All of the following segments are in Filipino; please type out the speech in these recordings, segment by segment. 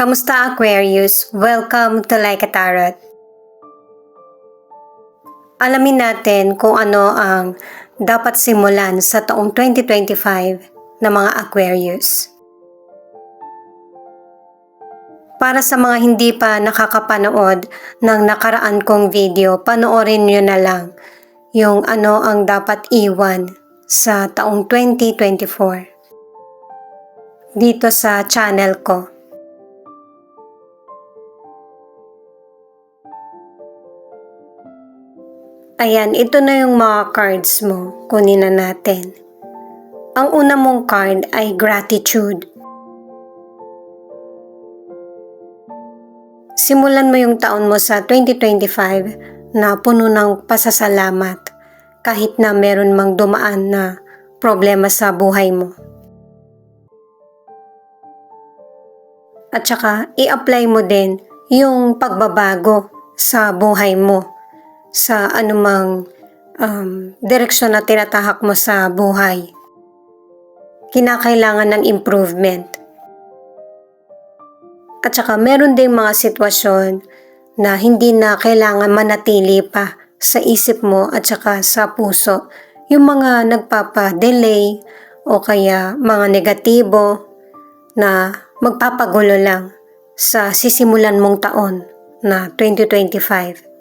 Kamusta Aquarius? Welcome to Like a Tarot. Alamin natin kung ano ang dapat simulan sa taong 2025 ng mga Aquarius. Para sa mga hindi pa nakakapanood ng nakaraan kong video, panoorin nyo na lang yung ano ang dapat iwan sa taong 2024 dito sa channel ko. Ayan, ito na yung mga cards mo. Kunin na natin. Ang una mong card ay gratitude. Simulan mo yung taon mo sa 2025 na puno ng pasasalamat kahit na meron mang dumaan na problema sa buhay mo. At saka, i-apply mo din yung pagbabago sa buhay mo sa anumang direksyon na tinatahak mo sa buhay. Kinakailangan ng improvement. At saka meron ding mga sitwasyon na hindi na kailangan manatili pa sa isip mo at saka sa puso. Yung mga nagpapa-delay o kaya mga negatibo na magpapagulo lang sa sisimulan mong taon na 2025.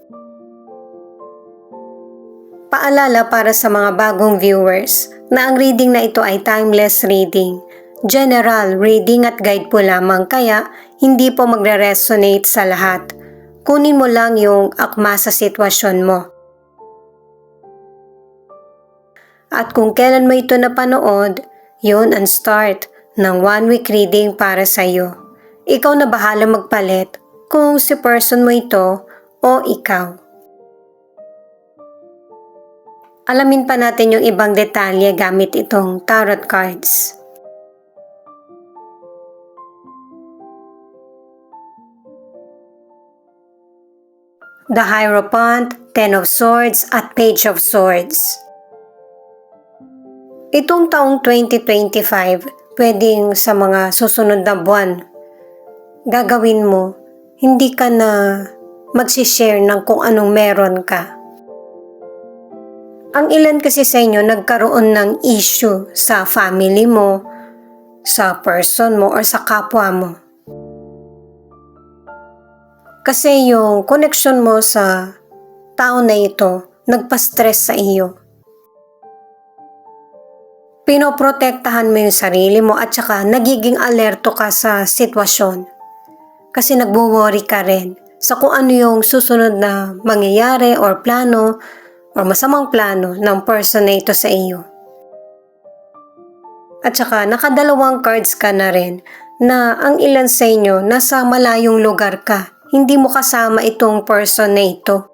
Paalala para sa mga bagong viewers na ang reading na ito ay timeless reading, general reading at guide po lamang kaya hindi po magre-resonate sa lahat. Kunin mo lang yung akma sa sitwasyon mo. At kung kailan mo ito napanood, yun ang start ng 1 week reading para sa iyo. Ikaw na bahala magpalit kung si person mo ito o ikaw. Alamin pa natin yung ibang detalye gamit itong tarot cards. The Hierophant, Ten of Swords at Page of Swords. Itong taong 2025, pwedeng sa mga susunod na buwan, gagawin mo, hindi ka na magsishare ng kung anong meron ka. Ang ilan kasi sa inyo nagkaroon ng issue sa family mo, sa person mo, or sa kapwa mo. Kasi yung connection mo sa tao na ito, nagpa-stress sa iyo. Pinoprotektahan mo yung sarili mo at saka nagiging alerto ka sa sitwasyon. Kasi nagwo-worry ka rin sa kung ano yung susunod na mangyayari or plano o masamang plano ng person na ito sa iyo. At saka nakadalawang cards ka na rin na ang ilan sa inyo nasa malayong lugar ka, hindi mo kasama itong person na ito.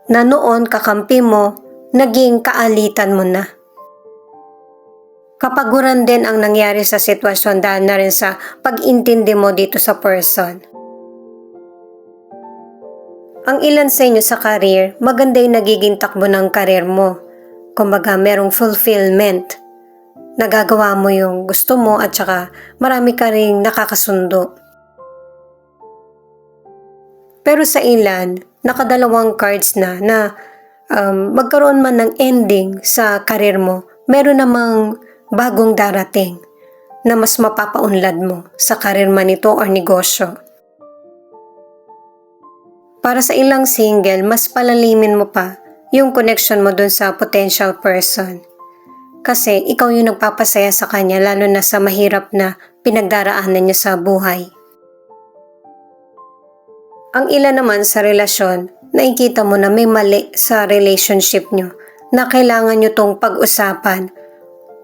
Na noon kakampi mo, naging kaalitan mo na. Kapaguran din ang nangyari sa sitwasyon dahil na rin sa pag-intindi mo dito sa person. Ang ilan sa inyo sa career, maganda yung nagiging takbo ng career mo. Kumbaga, merong fulfillment. Nagagawa mo yung gusto mo at saka marami ka ring nakakasundo. Pero sa ilan, nakadalawang cards na magkaroon man ng ending sa career mo, meron namang bagong darating na mas mapapaunlad mo sa career man ito or negosyo. Para sa ilang single, mas palalimin mo pa yung connection mo dun sa potential person. Kasi ikaw yung nagpapasaya sa kanya lalo na sa mahirap na pinagdaraanan niya sa buhay. Ang ilan naman sa relasyon, nakikita mo na may mali sa relationship nyo na kailangan nyo tong pag-usapan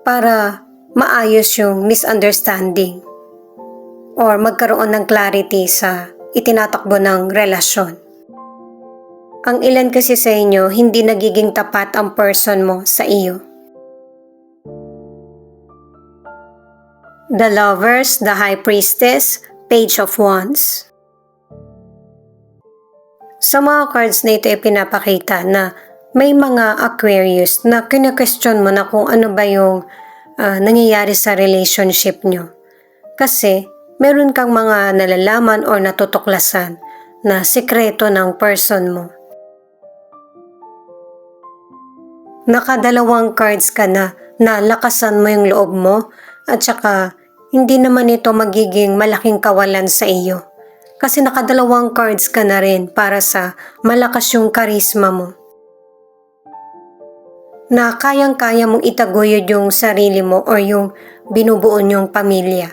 para maayos yung misunderstanding or magkaroon ng clarity sa itinatakbo ng relasyon. Ang ilan kasi sa inyo, hindi nagiging tapat ang person mo sa iyo. The Lovers, the High Priestess, Page of Wands. Sa mga cards na ito ay pinapakita na may mga Aquarius na kina-question mo na kung ano ba yung nangyayari sa relationship nyo. Kasi meron kang mga nalalaman or natutuklasan na sikreto ng person mo. Nakadalawang cards ka na lakasan mo yung loob mo at saka hindi naman ito magiging malaking kawalan sa iyo. Kasi nakadalawang cards ka na rin para sa malakas yung karisma mo. Na kayang-kaya mong itaguyod yung sarili mo or yung binubuo niyong pamilya.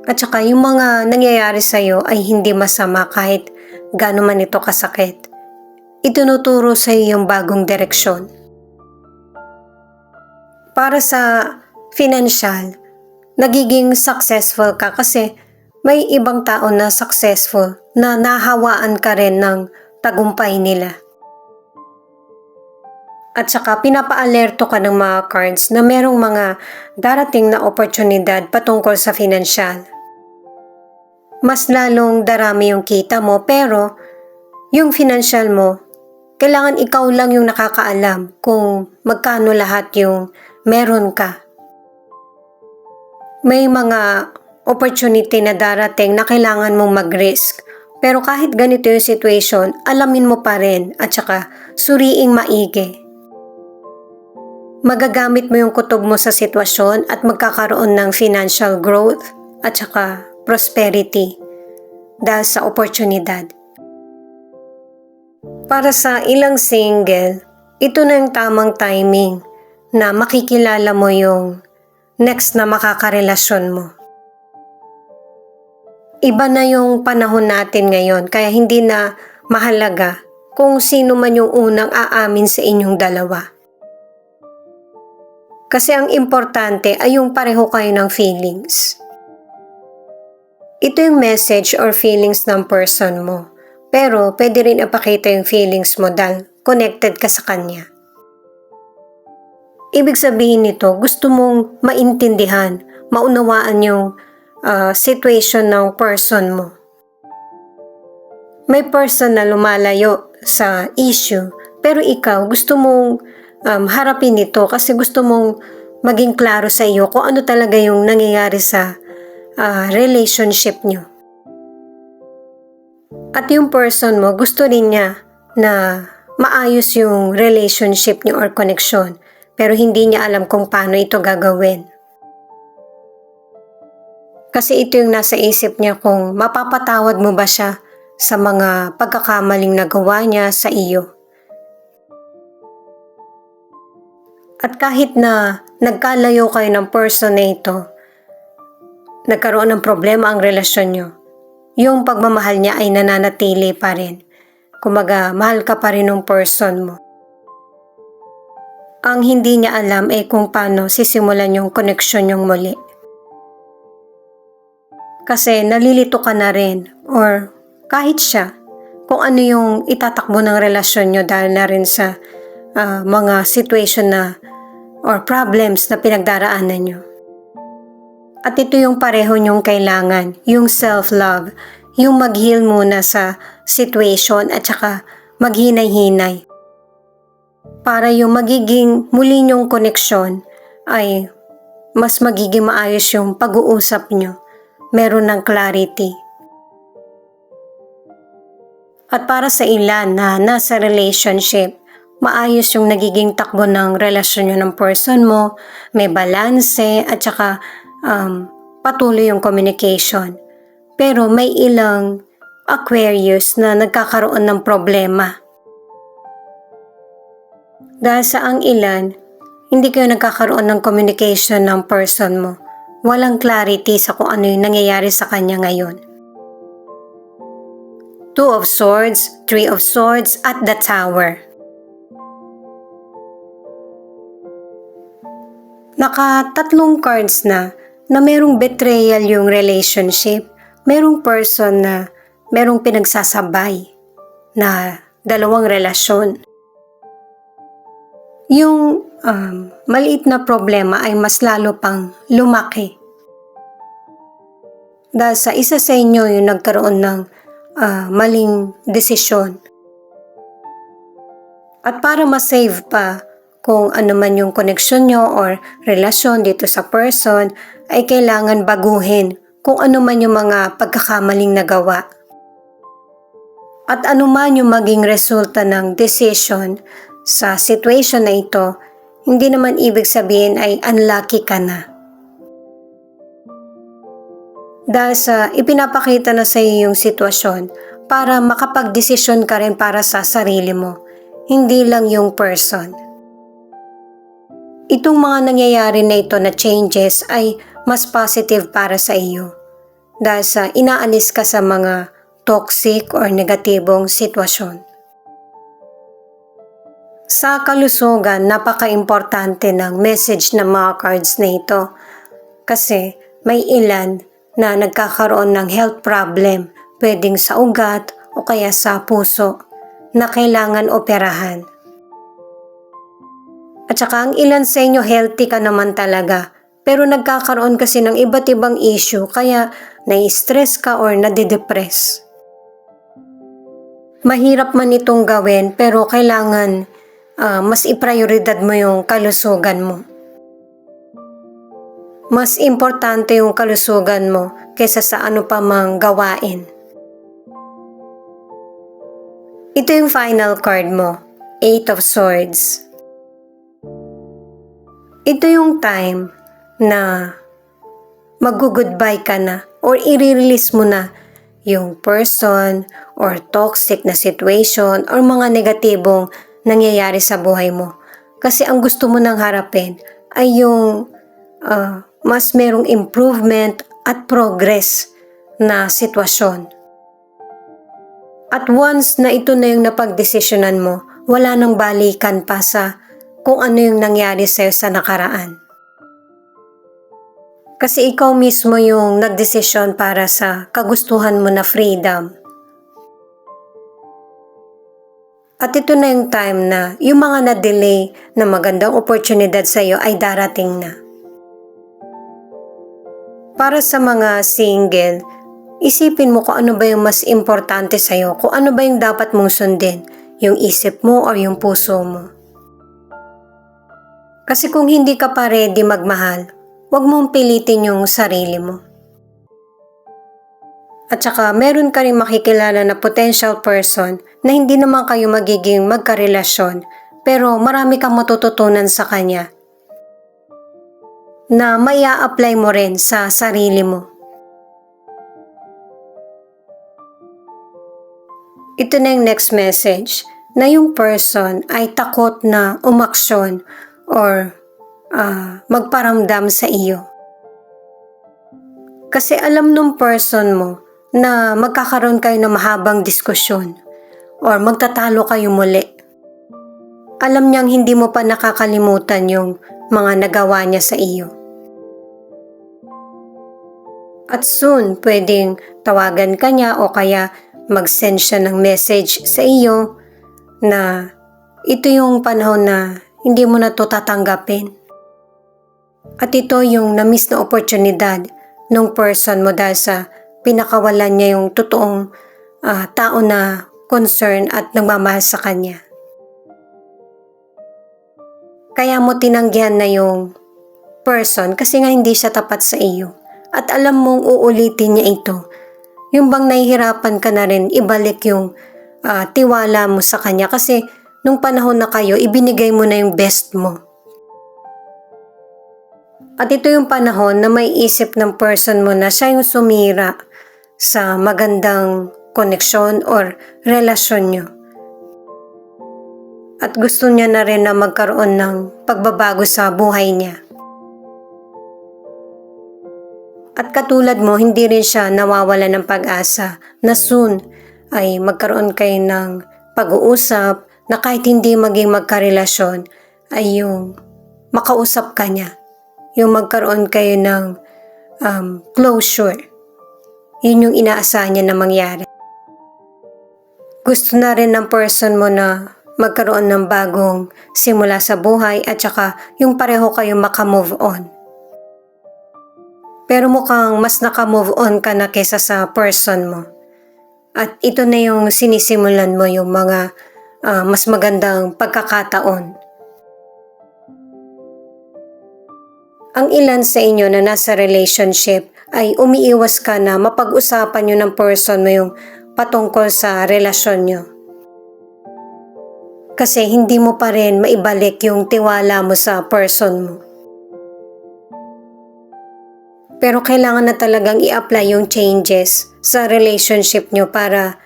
At saka yung mga nangyayari sa iyo ay hindi masama kahit gaano man ito kasakit. Itinuturo sa iyo yung bagong direksyon. Para sa financial, nagiging successful ka kasi may ibang tao na successful na nahawaan ka rin ng tagumpay nila. At saka pinapaalerto ka ng mga cards na merong mga darating na oportunidad patungkol sa financial. Mas lalong darami yung kita mo pero yung financial mo, kailangan ikaw lang yung nakakaalam kung magkano lahat yung meron ka. May mga opportunity na darating na kailangan mong mag-risk. Pero kahit ganito yung situation, alamin mo pa rin at saka suriing maigi. Magagamit mo yung kutob mo sa sitwasyon at magkakaroon ng financial growth at saka prosperity dahil sa oportunidad. Para sa ilang single, ito na yung tamang timing na makikilala mo yung next na makakarelasyon mo. Iba na yung panahon natin ngayon kaya hindi na mahalaga kung sino man yung unang aamin sa inyong dalawa. Kasi ang importante ay yung pareho kayo ng feelings. Ito yung message or feelings ng person mo. Pero pwede rin ipakita yung feelings mo dahil connected ka sa kanya. Ibig sabihin nito, gusto mong maintindihan, maunawaan yung situation ng person mo. May person na lumalayo sa issue, pero ikaw gusto mong harapin ito kasi gusto mong maging klaro sa iyo kung ano talaga yung nangyayari sa relationship nyo. At yung person mo, gusto rin niya na maayos yung relationship niyo or connection, pero hindi niya alam kung paano ito gagawin. Kasi ito yung nasa isip niya kung mapapatawad mo ba siya sa mga pagkakamaling nagawa niya sa iyo. At kahit na nagkalayo kayo ng person na ito, nagkaroon ng problema ang relasyon niyo, yung pagmamahal niya ay nananatili pa rin. Kumaga, mahal ka pa rin ng person mo. Ang hindi niya alam ay kung paano sisimulan yung connection yung muli. Kasi nalilito ka na rin or kahit siya kung ano yung itatakbo ng relasyon nyo dahil na rin sa mga situation na or problems na pinagdaraanan nyo. At ito yung pareho nyong kailangan, yung self-love, yung mag-heal muna sa situation at saka maghinay-hinay. Para yung magiging muli nyong koneksyon ay mas magiging maayos yung pag-uusap nyo. Meron ng clarity. At para sa ilan na nasa relationship, maayos yung nagiging takbo ng relasyon nyo ng person mo, may balanse at saka patuloy yung communication. Pero may ilang Aquarius na nagkakaroon ng problema. Dahil sa ang ilan, hindi kayo nagkakaroon ng communication ng person mo. Walang clarity sa kung ano yung nangyayari sa kanya ngayon. 2 of Swords, 3 of Swords at the Tower. Naka-3 cards na merong betrayal yung relationship. Merong person na merong pinagsasabay na 2 relasyon. Yung maliit na problema ay mas lalo pang lumaki. Dahil sa isa sa inyo yung nagkaroon ng maling desisyon. At para ma-save pa kung ano man yung connection nyo or relasyon dito sa person, ay kailangan baguhin kung ano man yung mga pagkakamaling nagawa. At ano man yung maging resulta ng decision sa situation na ito, hindi naman ibig sabihin ay unlucky ka na. Dahil sa ipinapakita na sa iyo yung sitwasyon para makapag-desisyon ka rin para sa sarili mo, hindi lang yung person. Itong mga nangyayari na ito na changes ay mas positive para sa iyo dahil sa inaalis ka sa mga toxic or negatibong sitwasyon. Sa kalusugan, napaka-importante ng message ng mga cards na ito kasi may ilan na nagkakaroon ng health problem, pwedeng sa ugat o kaya sa puso na kailangan operahan. At saka ang ilan sa inyo healthy ka naman talaga pero nagkakaroon kasi ng iba't ibang issue kaya nai-stress ka or nadidepress. Mahirap man itong gawin pero kailangan mas iprioridad mo yung kalusugan mo. Mas importante yung kalusugan mo kaysa sa ano pa mang gawain. Ito yung final card mo, 8 of Swords. Ito yung time na mag-goodbye ka na or i-release mo na yung person or toxic na situation or mga negatibong nangyayari sa buhay mo. Kasi ang gusto mo nang harapin ay yung mas merong improvement at progress na sitwasyon. At once na ito na yung napagdesisyonan mo, wala nang balikan pa sa kung ano yung nangyari sa'yo sa nakaraan. Kasi ikaw mismo yung nagdesisyon para sa kagustuhan mo na freedom. At ito na yung time na yung mga na-delay na magandang oportunidad sa'yo ay darating na. Para sa mga single, isipin mo kung ano ba yung mas importante sa'yo, kung ano ba yung dapat mong sundin, yung isip mo or yung puso mo. Kasi kung hindi ka pa ready magmahal, huwag mong pilitin yung sarili mo. At saka meron ka rin makikilala na potential person na hindi naman kayo magiging magkarelasyon pero marami kang matututunan sa kanya na maia-apply mo rin sa sarili mo. Ito na yung next message na yung person ay takot na umaksyon or magparamdam sa iyo. Kasi alam nung person mo na magkakaroon kayo ng mahabang diskusyon or magtatalo kayo muli. Alam niyang hindi mo pa nakakalimutan yung mga nagawa niya sa iyo. At soon, pwedeng tawagan ka niya o kaya mag-send siya ng message sa iyo na ito yung panahon na hindi mo na to tatanggapin. At ito yung na-miss na oportunidad ng person mo dahil sa pinakawalan niya yung totoong tao na concern at nagmamahal sa kanya. Kaya mo tinanggihan na yung person kasi nga hindi siya tapat sa iyo. At alam mong uulitin niya ito. Yung bang nahihirapan ka na rin ibalik yung tiwala mo sa kanya kasi nung panahon na kayo, ibinigay mo na yung best mo. At ito yung panahon na may isip ng person mo na siya yung sumira sa magandang koneksyon or relasyon nyo. At gusto niya na rin na magkaroon ng pagbabago sa buhay niya. At katulad mo, hindi rin siya nawawala ng pag-asa na soon ay magkaroon kayo ng pag-uusap na kahit hindi maging magkarelasyon ay yung makausap ka niya. Yung magkaroon kayo ng closure. Yun yung inaasahan niya na mangyari. Gusto na rin ng person mo na magkaroon ng bagong simula sa buhay at saka yung pareho kayong makamove on. Pero mukhang mas naka-move on ka na kesa sa person mo. At ito na yung sinisimulan mo yung mga mas magandang pagkakataon. Ang ilan sa inyo na nasa relationship ay umiiwas ka na mapag-usapan nyo ng person mo yung patungkol sa relasyon nyo. Kasi hindi mo pa rin maibalik yung tiwala mo sa person mo. Pero kailangan na talagang i-apply yung changes sa relationship nyo para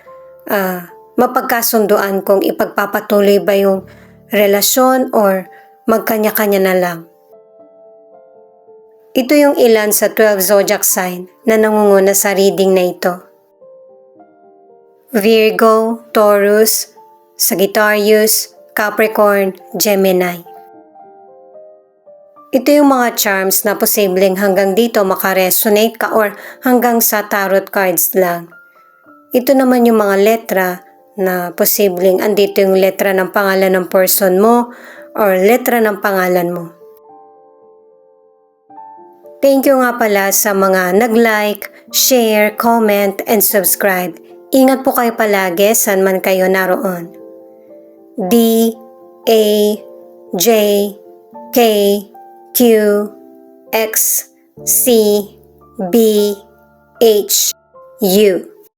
mapagkasunduan kung ipagpapatuloy ba yung relasyon or magkanya-kanya na lang. Ito yung ilan sa 12 zodiac sign na nangunguna sa reading na ito. Virgo, Taurus, Sagittarius, Capricorn, Gemini. Ito yung mga charms na posibleng hanggang dito makaresonate ka or hanggang sa tarot cards lang. Ito naman yung mga letra na posibleng andito yung letra ng pangalan ng person mo or letra ng pangalan mo. Thank you nga pala sa mga nag-like, share, comment, and subscribe. Ingat po kayo palagi saan man kayo naroon. D, A, J, K, Q, X, C, B, H, U.